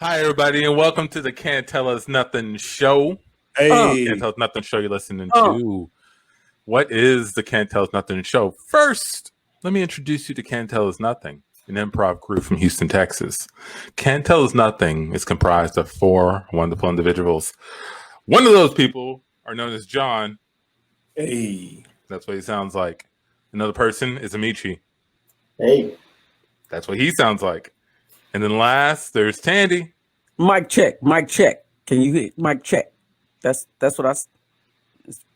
Hi, everybody, and welcome to the Can't Tell Us Nothing show. Hey, Can't Tell Us Nothing show you're listening to. What is the Can't Tell Us Nothing show? First, let me introduce you to Can't Tell Us Nothing, an improv group from Houston, Texas. Can't Tell Us Nothing is comprised of 4 wonderful individuals. One of those people are known as John. Hey. That's what he sounds like. Another person is Amici. Hey. That's what he sounds like. And then last, there's Tandy. Mic check. Can you hear? Mic check. That's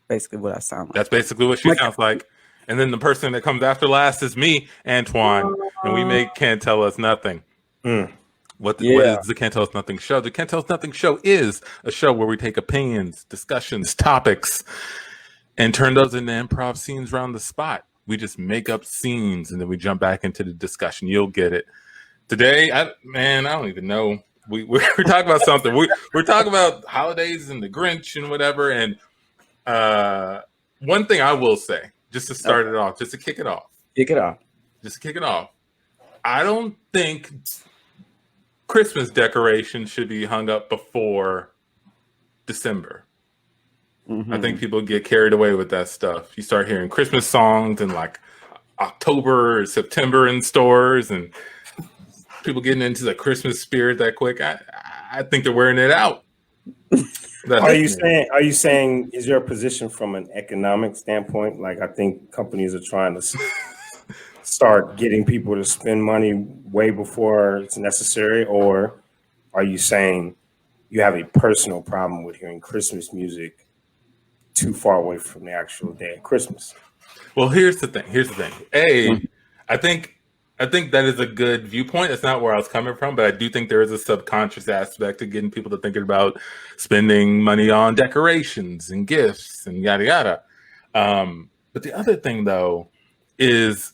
basically what I sound like. That's basically what she sounds like. And then the person that comes after last is me, Antoine, and we make Can't Tell Us Nothing. What is the Can't Tell Us Nothing show? The Can't Tell Us Nothing show is a show where we take opinions, discussions, topics, and turn those into improv scenes around the spot. We just make up scenes and then we jump back into the discussion. You'll get it. Today, I don't even know. We're talking about something. We're talking about holidays and the Grinch and whatever. And one thing I will say, just to start it off, just to kick it off. I don't think Christmas decorations should be hung up before December. Mm-hmm. I think people get carried away with that stuff. You start hearing Christmas songs in like October or September in stores, and people getting into the Christmas spirit that quick. I think they're wearing it out. Are you saying is your position from an economic standpoint? Like, I think companies are trying to start getting people to spend money way before it's necessary, or are you saying you have a personal problem with hearing Christmas music too far away from the actual day of Christmas? Well, here's the thing. I think that is a good viewpoint. That's not where I was coming from, but I do think there is a subconscious aspect to getting people to thinking about spending money on decorations and gifts and yada yada. But the other thing, though, is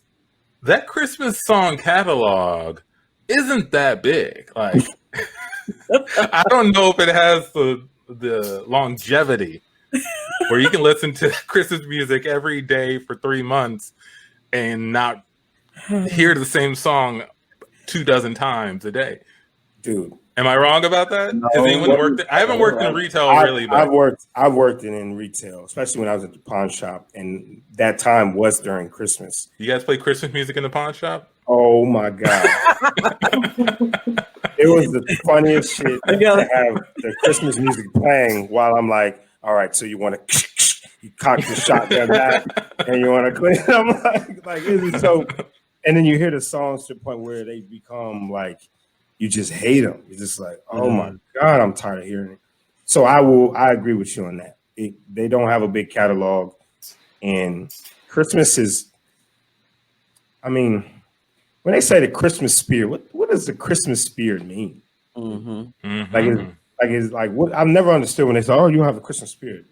that Christmas song catalog isn't that big. Like, I don't know if it has the longevity where you can listen to Christmas music every day for 3 months and not hear the same song 24 times a day. Dude, am I wrong about that? No, has anyone worked? I haven't worked in retail really. But I've worked in retail, especially when I was at the pawn shop, and that time was during Christmas. You guys play Christmas music in the pawn shop? Oh my god! It was the funniest shit to have the Christmas music playing while I'm like, all right, so you want to you cock the shotgun back and you want to clean. I'm like it is so. And then you hear the songs to the point where they become like, you just hate them. You're just like, oh my God, I'm tired of hearing it. So I agree with you on that. They don't have a big catalog, and Christmas is, I mean, when they say the Christmas spirit, what does the Christmas spirit mean? Mm-hmm. It's like what I've never understood when they say, oh, you have a Christmas spirit.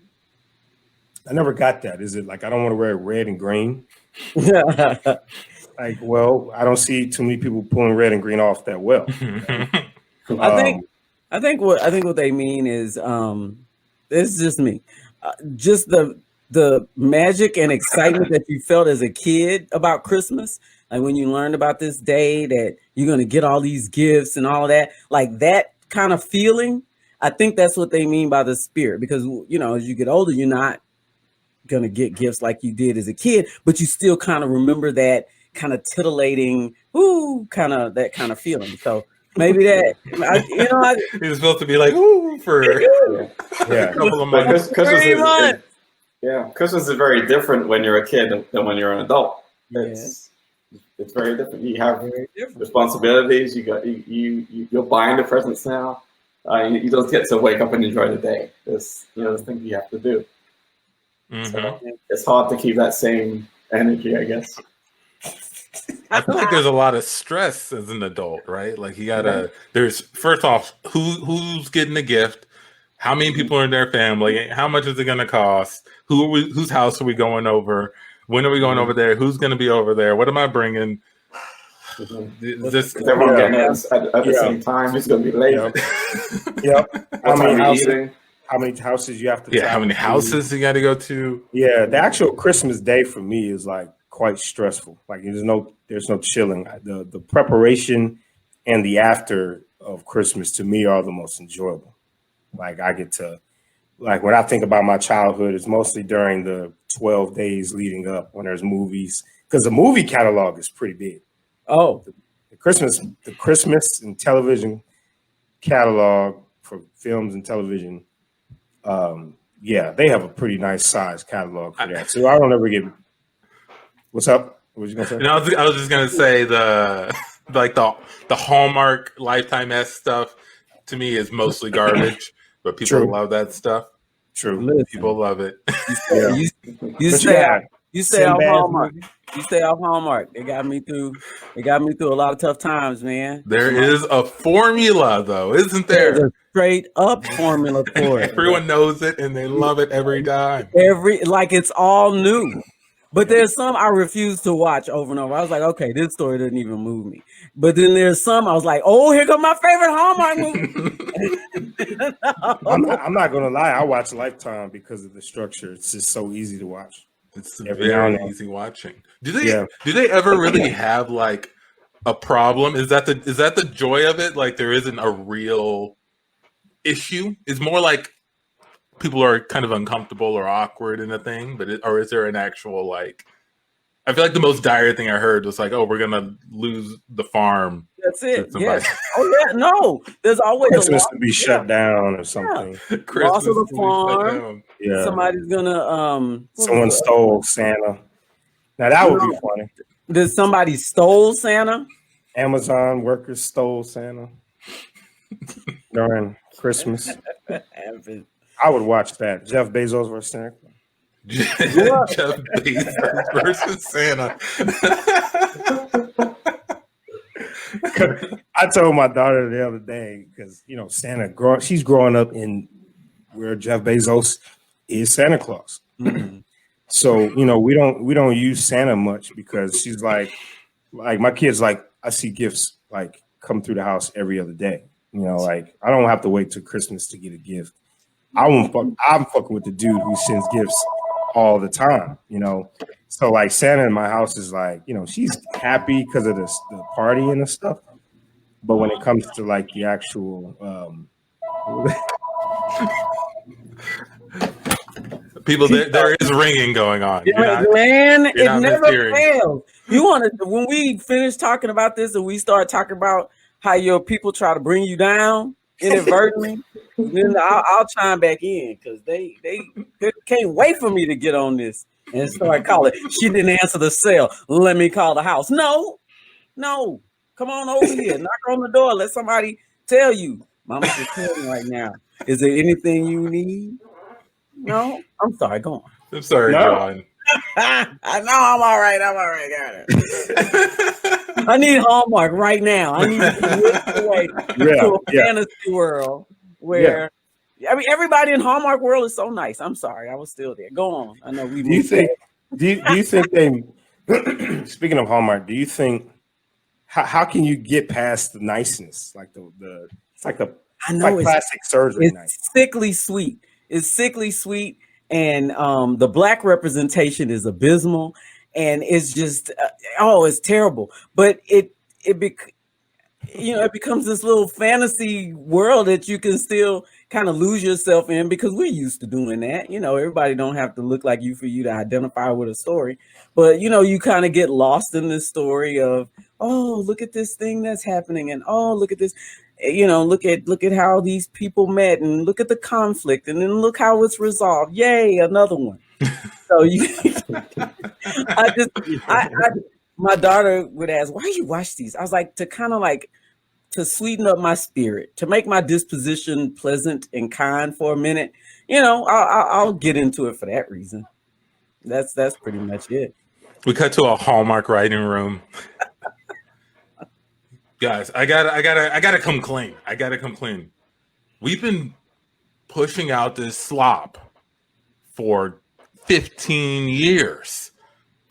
I never got that. Is it like, I don't want to wear red and green? Like, well, I don't see too many people pulling red and green off that well. I think what they mean is, this is just me, just the magic and excitement that you felt as a kid about Christmas. Like when you learned about this day that you're going to get all these gifts and all of that, like that kind of feeling. I think that's what they mean by the spirit, because, you know, as you get older, you're not going to get gifts like you did as a kid, but you still kind of remember that kind of titillating, that kind of feeling. So maybe that, it's supposed to be like, ooh, for a couple of months. Christmas is very different when you're a kid than when you're an adult. It's very different. You have responsibilities. You're buying the presents now. You don't get to wake up and enjoy the day. There's things you have to do. Mm-hmm. So it's hard to keep that same energy, I guess. I feel like there's a lot of stress as an adult, right? Like you gotta. There's first off, who's getting the gift? How many people are in their family? How much is it going to cost? Whose house are we going over? When are we going over there? Who's going to be over there? What am I bringing? This everyone getting at the same time. It's going to be late. Yep. How many houses you have to? How many houses you got to go to? Yeah, the actual Christmas day for me is like quite stressful. Like there's no chilling. The preparation and the after of Christmas to me are the most enjoyable. Like I get to, like when I think about my childhood, it's mostly during the 12 days leading up when there's movies, because the movie catalog is pretty big. Oh, The Christmas and television catalog for films and television, yeah, they have a pretty nice size catalog for that. So I don't ever get. What's up? What was you gonna say? I was just gonna say the Hallmark Lifetime-esque stuff to me is mostly garbage, but people True. love that stuff. True. listen. People love it. Yeah. You But stay yeah, you stay off Sinbad's Hallmark. movie. You stay off Hallmark. They got me through a lot of tough times, man. There is a formula, though, isn't There's there? a straight up formula for it. Everyone knows it, and they love it every time. Like it's all new. But there's some I refuse to watch over and over. I was like, okay, this story doesn't even move me. But then there's some I was like, oh, here comes my favorite Hallmark movie. I'm not gonna lie. I watch Lifetime because of the structure. It's just so easy to watch. It's Every now and very then. easy watching. Do they ever really have like a problem? Is that the joy of it? Like there isn't a real issue? It's more like people are kind of uncomfortable or awkward in a thing, or is there an actual like? I feel like the most dire thing I heard was like, "Oh, we're gonna lose the farm." That's it. to Yes. somebody. Oh yeah. No. There's always a Christmas loss. to be shut down or something. Christmas of the will be shut farm. down. Yeah. Somebody's gonna Someone stole Santa. Now that would be funny. Did somebody stole Santa? Amazon workers stole Santa during Christmas. I would watch that. Jeff Bezos versus Santa. Jeff Bezos versus Santa. I told my daughter the other day because Santa she's growing up in where Jeff Bezos is Santa Claus. Mhm. So we don't use Santa much because she's like my kids like I see gifts like come through the house every other day. Like I don't have to wait till Christmas to get a gift. I'm fucking with the dude who sends gifts all the time. So like Santa in my house is like she's happy because of the party and the stuff. But when it comes to like the actual People, there is ringing going on. Man, it not never mishearing. fails. You want to when we finish talking about this and we start talking about how your people try to bring you down inadvertently, then I'll chime back in because they can't wait for me to get on this and start calling. She didn't answer the cell. Let me call the house. No, come on over here. Knock on the door. Let somebody tell you. Mama's just telling me right now. Is there anything you need? No, I'm sorry. Go on. I'm sorry, No. John. I know I'm all right. Got it. I need Hallmark right now. I need to get away to a fantasy world where everybody in Hallmark world is so nice. I'm sorry, I was still there. Go on. I know we. Do you think they? Speaking of Hallmark, do you think how can you get past the niceness? Like it's like plastic surgery. It's nice. sickly sweet. It's sickly sweet, and the black representation is abysmal, and it's just it's terrible. But it becomes this little fantasy world that you can still kind of lose yourself in because we're used to doing that. Everybody don't have to look like you for you to identify with a story, but you kind of get lost in this story of, oh, look at this thing that's happening, and oh, look at this. Look at how these people met, and look at the conflict, and then look how it's resolved. Yay, another one. So my daughter would ask, "Why you watch these?" I was like, to kind of like to sweeten up my spirit, to make my disposition pleasant and kind for a minute. I'll get into it for that reason. That's pretty much it. We cut to a Hallmark writing room. Guys, I gotta come clean. We've been pushing out this slop for 15 years.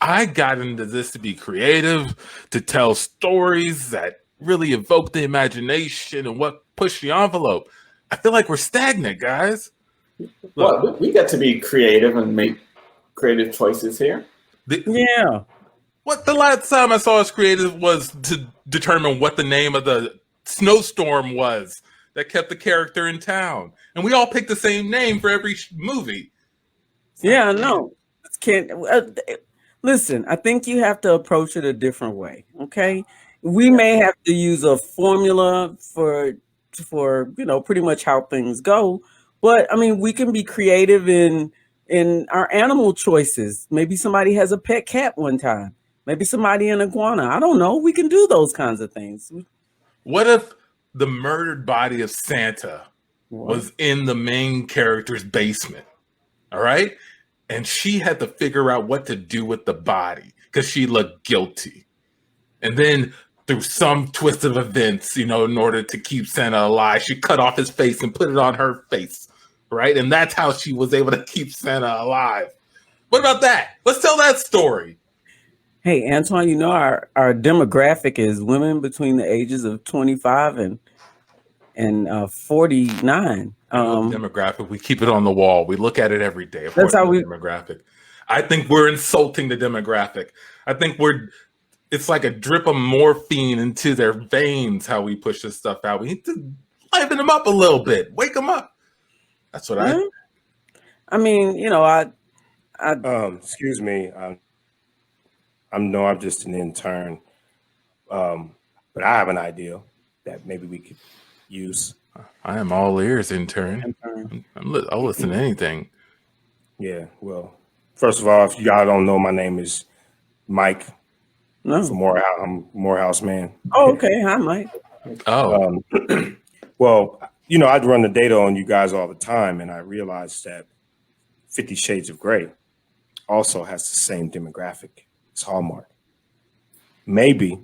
I got into this to be creative, to tell stories that really evoke the imagination and what push the envelope. I feel like we're stagnant, guys. Well, we get to be creative and make creative choices here. Yeah. What the last time I saw us creative was to determine what the name of the snowstorm was that kept the character in town. And we all picked the same name for every movie. Yeah, I know. Can't listen. I think you have to approach it a different way. Okay, we may have to use a formula for pretty much how things go, but I mean, we can be creative in our animal choices. Maybe somebody has a pet cat one time. Maybe somebody an iguana. I don't know. We can do those kinds of things. What if the murdered body of Santa was in the main character's basement? All right. And she had to figure out what to do with the body because she looked guilty. And then through some twist of events, in order to keep Santa alive, she cut off his face and put it on her face, right? And that's how she was able to keep Santa alive. What about that? Let's tell that story. Hey, Antoine, our demographic is women between the ages of 25 and 49. Demographic, we keep it on the wall. We look at it every day. That's how we demographic. I think we're insulting the demographic. I think it's like a drip of morphine into their veins. How we push this stuff out. We need to liven them up a little bit. Wake them up. That's what I mean, excuse me. I'm just an intern, but I have an idea that maybe we could use. I am all ears, intern. I'll listen to anything. Yeah, well, first of all, if y'all don't know, my name is Mike. No. I'm Morehouse man. Oh, okay. Hi, Mike. Oh. Well, I'd run the data on you guys all the time, and I realized that 50 Shades of Grey also has the same demographic as Hallmark. Maybe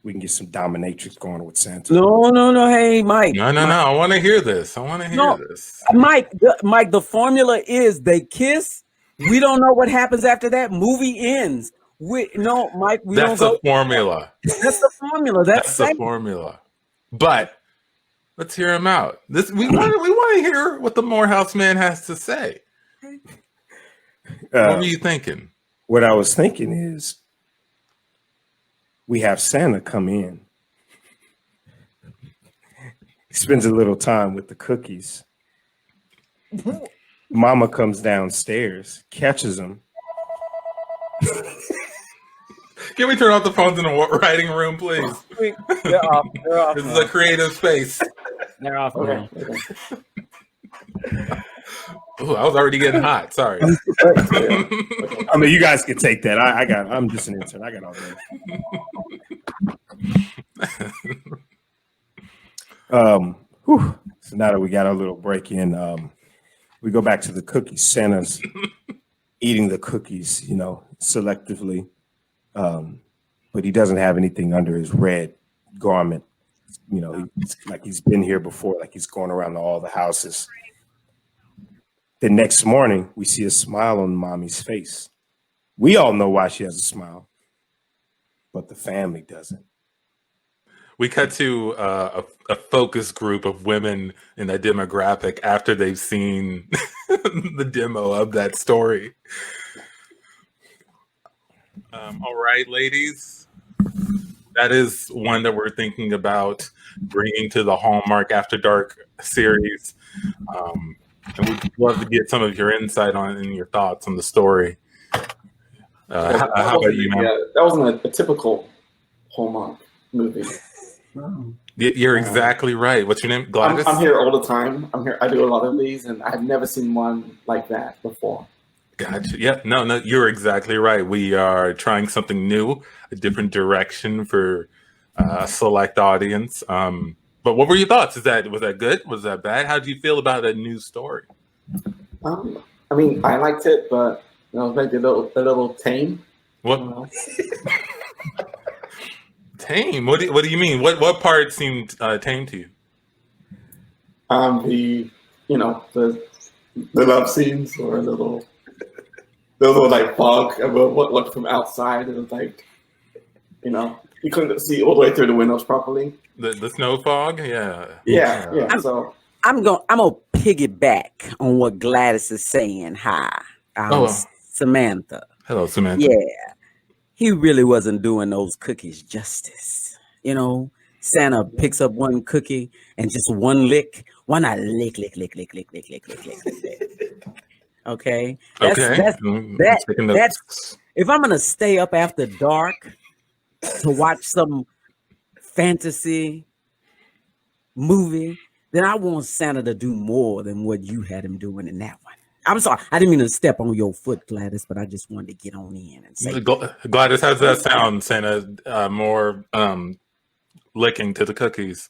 we can get some dominatrix going with Santa. No. Hey, Mike. No. I want to hear this. Mike, the formula is they kiss. We don't know what happens after that. Movie ends. Mike, That's the formula. That's the formula. That's the formula. But let's hear him out. We want to hear what the Morehouse man has to say. What were you thinking? What I was thinking is we have Santa come in. He spends a little time with the cookies. Mama comes downstairs, catches him. Can we turn off the phones in the writing room, please? They're off. This is a creative space. They're off. Okay. Ooh, I was already getting hot. Sorry. I mean, you guys can take that. I'm just an intern. I got all that. So now that we got our little break in, we go back to the cookies. Santa's eating the cookies, selectively. But he doesn't have anything under his red garment. It's like he's been here before, like he's going around to all the houses. The next morning, we see a smile on mommy's face. We all know why she has a smile, but the family doesn't. We cut to a focus group of women in that demographic after they've seen the demo of that story. All right, ladies. That is one that we're thinking about bringing to the Hallmark After Dark series. And we'd love to get some of your insight on and your thoughts on the story. How about you, man? Yeah, that wasn't a typical Hallmark movie. You're exactly right. What's your name? Gladys? I'm here all the time. I do a lot of these, and I've never seen one like that before. Gotcha. Yeah, no, you're exactly right. We are trying something new, a different direction for a select audience. But what were your thoughts? Was that good? Was that bad? How do you feel about a new story? I mean, I liked it, but maybe a little tame. What? Tame? What do you mean? What part seemed tame to you? The love scenes or a little like fog. What looked from outside. It was like, you couldn't see all the way through the windows properly. The snow fog, yeah. So I'm gonna piggyback on what Gladys is saying. Hi, Samantha. Hello, Samantha. Yeah, he really wasn't doing those cookies justice. Santa picks up one cookie and just one lick. Why not lick? Okay. Okay. That's if I'm gonna stay up after dark to watch some fantasy movie, then I want Santa to do more than what you had him doing in that one. I'm sorry, I didn't mean to step on your foot, Gladys, but I just wanted to get on in and say, Gladys, how does that sound, Santa? More licking to the cookies.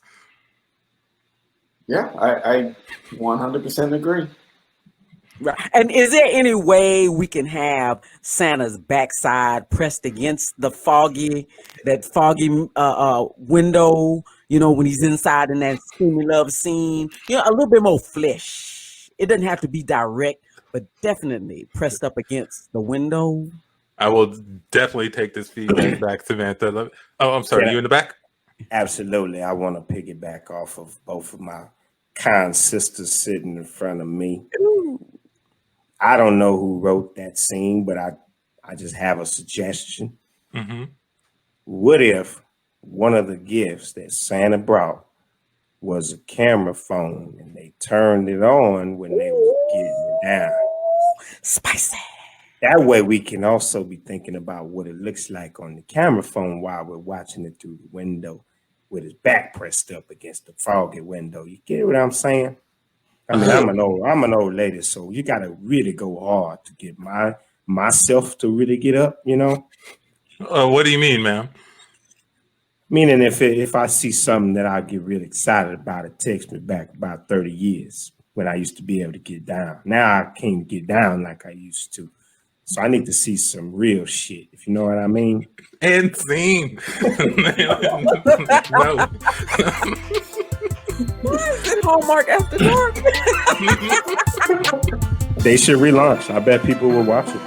Yeah, I 100% agree. Right. And is there any way we can have Santa's backside pressed against that foggy window, you know, when he's inside in that steamy love scene, you know, a little bit more flesh. It doesn't have to be direct, but definitely pressed up against the window. I will definitely take this feedback back, Samantha. Oh, I'm sorry. You in the back? Absolutely. I want to piggyback off of both of my kind sisters sitting in front of me. Ooh. I don't know who wrote that scene, but I just have a suggestion. Mm-hmm. What if one of the gifts that Santa brought was a camera phone and they turned it on when they were getting it down? Spicy. That way we can also be thinking about what it looks like on the camera phone while we're watching it through the window with his back pressed up against the foggy window. You get what I'm saying? I mean, I'm an old lady, so you got to really go hard to get myself to really get up, you know? What do you mean, ma'am? Meaning if I see something that I get really excited about, it takes me back about 30 years when I used to be able to get down. Now I can't get down like I used to. So I need to see some real shit, if you know what I mean. And scene. No. Why is it Hallmark After Dark? They should relaunch. I bet people will watch it.